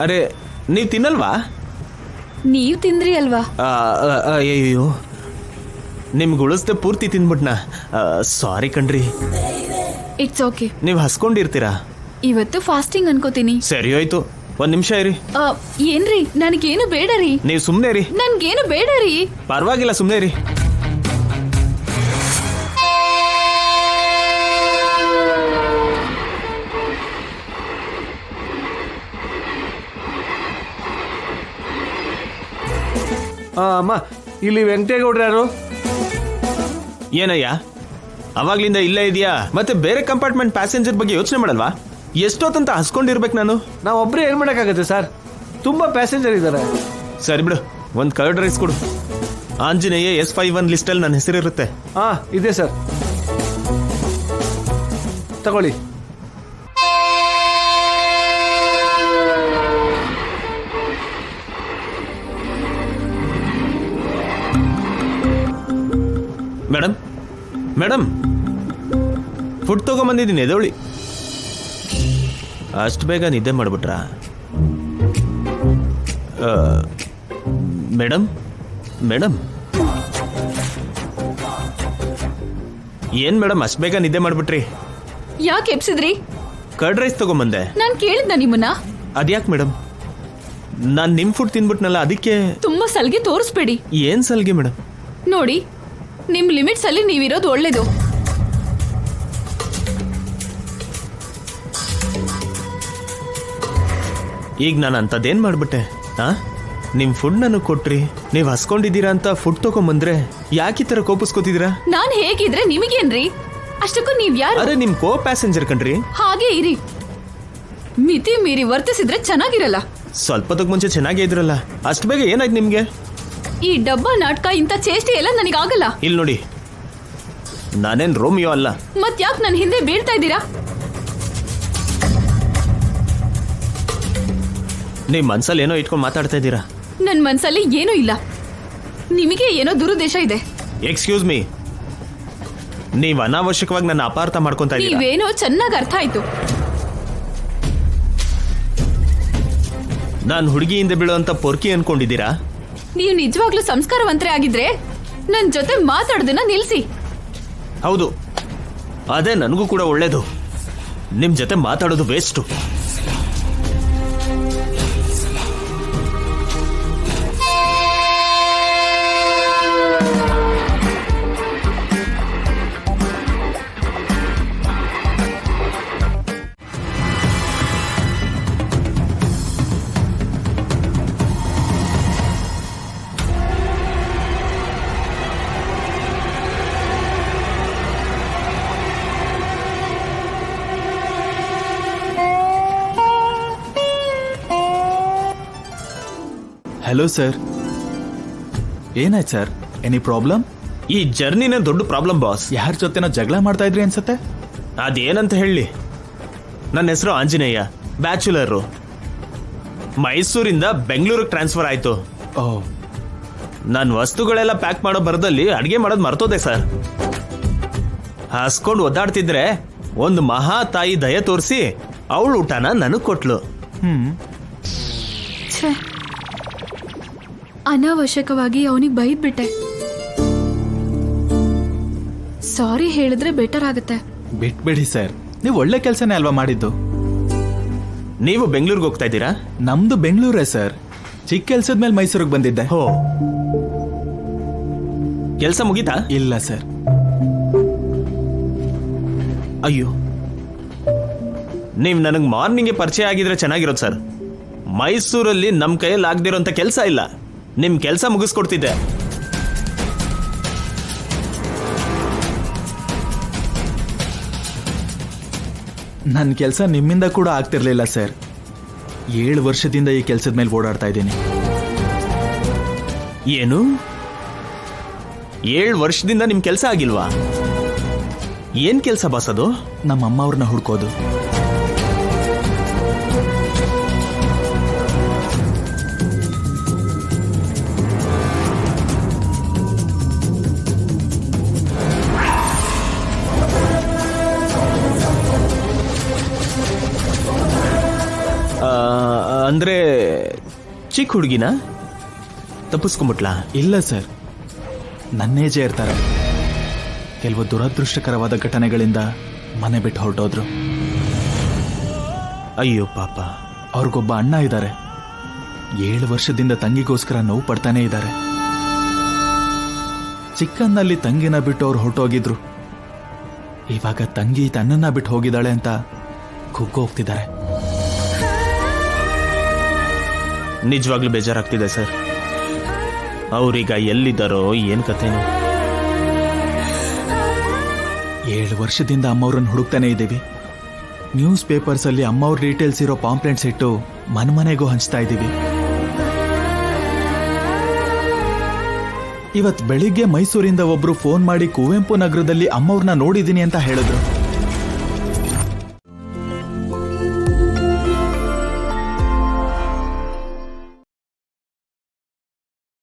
ಅರೆ ನೀವು ತಿನ್ನಲ್ವಾ? ನೀವ್ ತಿಂದ್ರಿ ಅಲ್ವಾ? ಅಯ್ಯೋ ನಿಮ್ಗೆ ಉಳಿಸ್ದೆ ಪೂರ್ತಿ ತಿಂದ್ಬಿಟ್ನಾ. ಸಾರಿ ಕಣ್ರಿ. It's okay. ನೀವು ಹಸ್ಕೊಂಡಿರ್ತೀರಾ? ಇವತ್ತು ಫಾಸ್ಟಿಂಗ್ ಅನ್ಕೋತೀನಿ. ಸರಿ ಹೋಯ್ತು, ಒಂದ್ ನಿಮಿಷ ಇರಿ. ಏನ್ರಿ? ನನಗೇನು ಬೇಡ ರೀ. ನೀವು ಸುಮ್ಮನೆ ರೀ. ನನ್ಗೇನು ಬೇಡ ರೀ. ಪರವಾಗಿಲ್ಲ, ಸುಮ್ಮನೆ ರೀ. ಅಮ್ಮ, ಇಲ್ಲಿ ವೆಂಕಟೇಗೌಡ್ರು ಯಾರು? ಏನಯ್ಯ ಅವಾಗ್ಲಿಂದ ಇಲ್ಲೇ ಇದೆಯಾ? ಮತ್ತೆ ಬೇರೆ ಕಂಪಾರ್ಟ್ಮೆಂಟ್ ಪ್ಯಾಸೆಂಜರ್ ಬಗ್ಗೆ ಯೋಚನೆ ಮಾಡಲ್ವಾ? ಎಷ್ಟೊತ್ತಂತ ಹಸ್ಕೊಂಡಿರ್ಬೇಕು ನಾನು? ನಾವು ಒಬ್ಬರೇ ಏನು ಮಾಡೋಕ್ಕಾಗತ್ತೆ ಸರ್, ತುಂಬ ಪ್ಯಾಸೆಂಜರ್ ಇದ್ದಾರೆ. ಸರಿ ಬಿಡು, ಒಂದು ಕರ್ಡ್ ರೈಸ್ ಕೊಡು. ಆಂಜನೇಯ S51 ಲಿಸ್ಟಲ್ಲಿ ನನ್ನ ಹೆಸರಿರುತ್ತೆ. ಹಾಂ ಇದೆ ಸರ್, ತಗೊಳ್ಳಿ. ಮೇಡಮ್ ಮೇಡಮ್, ಫುಡ್ ತಗೊಂಬಂದಿದ್ದೀನಿ, ಎದೋಳಿ. ಅಷ್ಟು ಬೇಗ ನಿದ್ದೆ ಮಾಡಿಬಿಟ್ರಾ? ಮೇಡಮ್ ಮೇಡಮ್ ಏನ್ ಮೇಡಮ್ ಅಷ್ಟು ಬೇಗ ನಿದ್ದೆ ಮಾಡಿಬಿಟ್ರಿ? ಯಾಕೆ ಎಬ್ಸಿದ್ರಿ? Curd rice ತಗೊಂಬಂದೆ. ನಾನು ಕೇಳಿದ್ನ ನಿಮ್ಮನ್ನ? ಅದ್ಯಾಕೆ ಮೇಡಮ್? ನಾನು ನಿಮ್ಮ ಫುಡ್ ತಿಂದ್ಬಿಟ್ನಲ್ಲ, ಅದಕ್ಕೆ. ತುಂಬಾ ಸಲ್ಗೆ ತೋರಿಸ್ಬೇಡಿ. ಏನ್ ಸಲ್ಗೆ ಮೇಡಮ್? ನೋಡಿ, ನಿಮ್ ಲಿಮಿಟ್ಸ್ ಅಲ್ಲಿ ನೀವಿರೋದು ಒಳ್ಳೇದು. ಈಗ ನಾನು ಅಂಥದ್ದೇನು ಮಾಡ್ಬಿಟ್ಟೆ? ನಿಮ್ಮ ಫುಡ್ ನನಗೆ ಕೊಟ್ರಿ, ನೀವು ಹಸ್ಕೊಂಡಿದ್ದೀರಾ ಅಂತ ಫುಡ್ ತಗೊಂಬಂದ್ರೆ ಯಾಕೆ ಈ ಥರ ಕೋಪಿಸ್ಕೋತಿದ್ದೀರಾ? ನಾನು ಹೇಗಿದ್ರೆ ನಿಮಗೇನ್ರಿ? ಅಷ್ಟಕ್ಕೂ ನೀವ್ ಯಾರು? ಅರೆ ನಿಮ್ ಕೋ ಪ್ಯಾಸೆಂಜರ್ ಕಣ್ರಿ. ಹಾಗೆ ಇರಿ, ಮಿತಿ ಮೀರಿ ವರ್ತಿಸಿದ್ರೆ ಚೆನ್ನಾಗಿರಲ್ಲ. ಸ್ವಲ್ಪದಕ್ಕೆ ಮುಂಚೆ ಚೆನ್ನಾಗೇ ಇದ್ರಲ್ಲ, ಅಷ್ಟು ಬೇಗ ಏನಾಯ್ತು ನಿಮ್ಗೆ? ಈ ಡಬ್ಬಾ ನಾಟಕ, ಇಂಥ ಚೇಷ್ಟೆ ಎಲ್ಲ ನನಗಾಗಲ್ಲ. ಇಲ್ಲಿ ನೋಡಿ, ನಾನೇನ್ ರೋಮಿಯೋ ಅಲ್ಲ. ಮತ್ ಯಾಕೆ ನನ್ನ ಹಿಂದೆ ಬೀಳ್ತಾ ಇದ್ದೀರಾ? ನಿಮ್ ಮನ್ಸಲ್ಲಿ ಏನೋ ಇಟ್ಕೊಂಡು ಮಾತಾಡ್ತಾ ಇದ್ದೀರಾ. ನನ್ ಮನ್ಸಲ್ಲಿ ಏನೂ ಇಲ್ಲ, ನಿಮಗೆ ಏನೋ ದುರುದ್ದೇಶ ಇದೆ. ಎಕ್ಸ್ಕ್ಯೂಸ್ ಮೀ, ನೀವ್ ಅನಾವಶ್ಯಕವಾಗಿ ನನ್ನ ಅಪಾರ್ಥ ಮಾಡ್ಕೊಂತ ಇದ್ದೀರಾ. ನೀವೇನೋ ಚೆನ್ನಾಗಿ ಅರ್ಥ ಆಯ್ತು. ನಾನು ಹುಡುಗಿಯಿಂದ ಬೀಳುವಂತ ಪೊರ್ಕಿ ಅನ್ಕೊಂಡಿದ್ದೀರಾ? ನೀವು ನಿಜವಾಗ್ಲೂ ಸಂಸ್ಕಾರವಂತರೇ ಆಗಿದ್ರೆ ನನ್ ಜೊತೆ ಮಾತಾಡೋದನ್ನ ನಿಲ್ಸಿ. ಹೌದು, ಅದೇ ನನಗೂ ಕೂಡ ಒಳ್ಳೇದು. ನಿಮ್ ಜೊತೆ ಮಾತಾಡೋದು ವೇಸ್ಟು. ಹಲೋ ಸರ್, ಏನಾಯ್ತು ಸರ್? Any problem? ಈ ಜರ್ನಿನೇ ದೊಡ್ಡ ಪ್ರಾಬ್ಲಮ್ ಬಾಸ್. ಯಾರ ಜೊತೆನೋ ಜಗಳ ಮಾಡ್ತಾ ಇದ್ರಿ ಅನ್ಸತ್ತೆ. ಅದೇನಂತ ಹೇಳಿ, ನನ್ನ ಹೆಸರು ಆಂಜನೇಯ, ಬ್ಯಾಚುಲರು. ಮೈಸೂರಿಂದ ಬೆಂಗಳೂರಿಗೆ ಟ್ರಾನ್ಸ್ಫರ್ ಆಯ್ತು. ನನ್ನ ವಸ್ತುಗಳೆಲ್ಲ ಪ್ಯಾಕ್ ಮಾಡೋ ಬರದಲ್ಲಿ ಅಡುಗೆ ಮಾಡೋದು ಮರ್ತೋದೆ ಸರ್. ಹಾಸ್ಕೊಂಡು ಒದ್ದಾಡ್ತಿದ್ರೆ ಒಂದು ಮಹಾ ತಾಯಿ ದಯ ತೋರಿಸಿ ಅವಳು ಊಟನ ನನಗೆ ಕೊಟ್ಲು. ಅನಾವಶ್ಯಕವಾಗಿ ಅವನಿಗೆ ಬೈದ್ಬಿಟ್ಟೆ. ಸಾರಿ ಹೇಳಿದ್ರೆ ಬೆಟರ್ ಆಗುತ್ತೆ. ಬಿಟ್ಬಿಡಿ ಸರ್, ನೀವು ಒಳ್ಳೆ ಕೆಲಸನೇ ಅಲ್ವಾ ಮಾಡಿದ್ದು. ನೀವು ಬೆಂಗಳೂರಿಗೆ ಹೋಗ್ತಾ ಇದ್ದೀರಾ? ನಮ್ದು ಬೆಂಗಳೂರೇ ಸರ್, ಚಿಕ್ಕ ಕೆಲ್ಸದ ಮೇಲೆ ಮೈಸೂರಿಗೆ ಬಂದಿದ್ದೆ. ಹೋ, ಕೆಲಸ ಮುಗೀತಾ? ಇಲ್ಲ ಸರ್. ಅಯ್ಯೋ, ನೀವು ನನಗೆ ಮಾರ್ನಿಂಗ್ಗೆ ಪರಿಚಯ ಆಗಿದ್ರೆ ಚೆನ್ನಾಗಿರೋದು ಸರ್. ಮೈಸೂರಲ್ಲಿ ನಮ್ಮ ಕೈಯಲ್ಲಿ ಆಗದಿರೋಂಥ ಕೆಲಸ ಇಲ್ಲ. ನಿಮ್ಮ ಕೆಲಸ ಮುಗಿಸ್ಕೊಡ್ತಿದ್ದೆ. ನನ್ನ ಕೆಲಸ ನಿಮ್ಮಿಂದ ಕೂಡ ಆಗ್ತಿರ್ಲಿಲ್ಲ ಸರ್. 7 ವರ್ಷದಿಂದ ಈ ಕೆಲಸದ ಮೇಲೆ ಓಡಾಡ್ತಾ ಇದ್ದೀನಿ. ಏನು, 7 ವರ್ಷದಿಂದ ನಿಮ್ಮ ಕೆಲಸ ಆಗಿಲ್ವಾ? ಏನ್ ಕೆಲಸ ಬಾಸ್ ಅದು? ನಮ್ಮ ಅಮ್ಮ ಅವ್ರನ್ನ ಹುಡ್ಕೋದು. ಅಂದ್ರೆ ಚಿಕ್ಕ ಹುಡುಗಿನ ತಪ್ಪಿಸ್ಕೊಂಬಿಟ್ಲಾ? ಇಲ್ಲ ಸರ್, ನನ್ನೇಜೆ ಇರ್ತಾರೆ. ಕೆಲವು ದುರದೃಷ್ಟಕರವಾದ ಘಟನೆಗಳಿಂದ ಮನೆ ಬಿಟ್ಟು ಹೊರಟೋದ್ರು. ಅಯ್ಯೋ ಪಾಪ. ಅವ್ರಿಗೊಬ್ಬ ಅಣ್ಣ ಇದ್ದಾರೆ. 7 ವರ್ಷದಿಂದ ತಂಗಿಗೋಸ್ಕರ ನೋವು ಪಡ್ತಾನೆ ಇದ್ದಾರೆ. ಚಿಕ್ಕನ್ನಲ್ಲಿ ತಂಗಿನ ಬಿಟ್ಟು ಅವ್ರು ಹೊರಟೋಗಿದ್ರು. ಇವಾಗ ತಂಗಿ ತನ್ನನ್ನ ಬಿಟ್ಟು ಹೋಗಿದ್ದಾಳೆ ಅಂತ ಕುಗ್ಗೋಗ್ತಿದ್ದಾರೆ. ನಿಜವಾಗ್ಲೂ ಬೇಜಾರಾಗ್ತಿದೆ ಸರ್. ಅವ್ರೀಗ ಎಲ್ಲಿದ್ದಾರೋ ಏನ್ ಕಥೆನೋ. 7 ವರ್ಷದಿಂದ ಅಮ್ಮವ್ರನ್ನ ಹುಡುಕ್ತಾನೆ ಇದ್ದೀವಿ. ನ್ಯೂಸ್ ಪೇಪರ್ಸ್ ಅಲ್ಲಿ ಅಮ್ಮವ್ರ ಡೀಟೇಲ್ಸ್ ಇರೋ ಪಾಂಪ್ಲೆಟ್ಸ್ ಇಟ್ಟು ಮನೆಗೂ ಹಂಚ್ತಾ ಇದ್ದೀವಿ. ಇವತ್ ಬೆಳಿಗ್ಗೆ ಮೈಸೂರಿಂದ ಒಬ್ರು ಫೋನ್ ಮಾಡಿ ಕುವೆಂಪು ನಗರದಲ್ಲಿ ಅಮ್ಮವ್ರನ್ನ ನೋಡಿದೀನಿ ಅಂತ ಹೇಳಿದ್ರು.